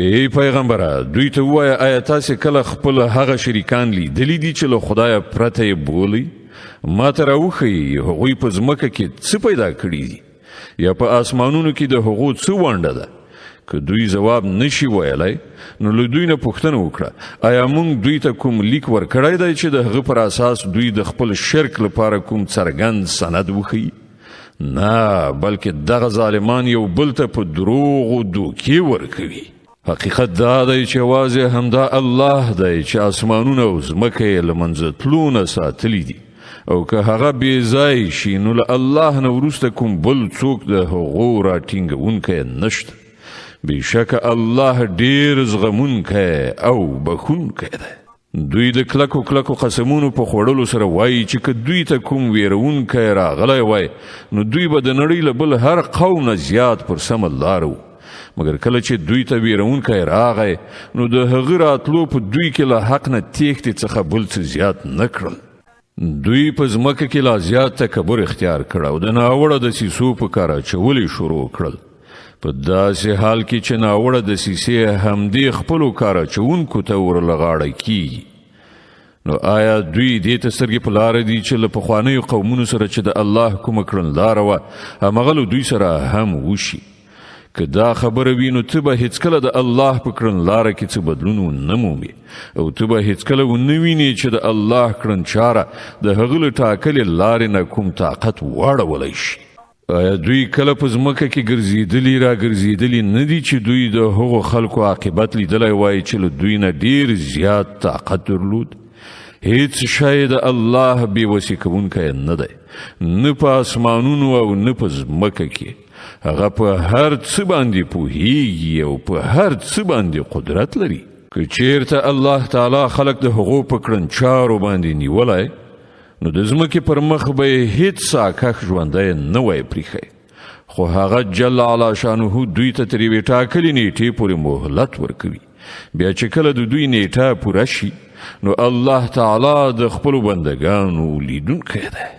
ای پیغمبره دوی ته ووایه آیا تاسې کله خپل هغه شریکان لیدلی دي چې له خدایه پرته یې بولئ ما ته راوښیي هغوی په ځمکه کې څه پیدا کړي دي یا په آسمانونو کې د هغو څه ونډه ده که دوی ځواب نشي ویلی نو له دوی نه پوښتنه وکړه آیا موږ دوی ته کوم لیک ورکړی دی چې د هغه پر اساس دوی د خپل شرک لپاره کوم څرګند سند وښیي نه بلکې دغه ظالمان یو بل ته په دروغو دوکې ورکوي حقیقت دا دی چې یوازې همدا الله دی چې آسمانونه او ځمکه یې له منځه تلو نه ساتلی دي او که هغه بې ځای شي نو له الله نه وروسته کوم بل څوک د هغو راټینګونکی نشته بېشکه الله ډېر زغمونکی او بخښونکی دی دوی د کلکو کلکو قسمونو په خوړلو سره وایي چې که دوی ته کوم ویرونکی راغلی وای نو دوی به د نړۍ له بل هر قوم نه زیات پر سمه لاره وو مګر کله چې دوی ته ویرونکی راغی نو د هغه راتلو په دوی کې له حق نه تېښتې څخه بل څه زیات نه کړل دوی په ځمکه کې لا زیات تکبر اختیار کړ او د ناوړه دسیسو په کار اچول یې شروع کړل په داسې حال کې چې ناوړه دسیسې همدې خپلو کار اچوونکو ته ورلغاړه کیږي نو آیا دوی دې ته سترګې په لاره دي چې له پخوانیو قومونو سره چې د الله کومه کړنلاره وه همغه له دوی سره هم وشي که دا خبره وي نو ته به هیڅکله د الله په کړنلاره کې څه بدلون ونه مومې او ته به هیڅکله ونه وینې چې د الله کړنچاره د هغه له ټاکلې لارې نه کوم طاقت واړولی شي آیا دوی کله په ځمکه کې ګرځېدلي راګرځېدلي نه دي چې دوی د هغو خلکو عاقبت لیدلی وای چې له دوی نه ډېر زیات طاقت درلود هیڅ شی د الله بېوسې کوونکی نه دی نه په اسمانونو او نه په ځمکه کې هغه په هر څه باندې پوهیږي او په هر څه باندې قدرت لري که چیرته الله تعالی خلق د هغو په کړنچارو باندې نیولی نو د ځمکې پر مخ به یې هیڅ ساکښ ژوندی نه وای پریښی خو هغه جل علا شانه دوی ته تر یوې ټاکلې نیټې پورې مهلت ورکوي بیا چې کله د دوی نیټه پوره شي نو الله تعالی د خپلو بندګانو لیدونکی دی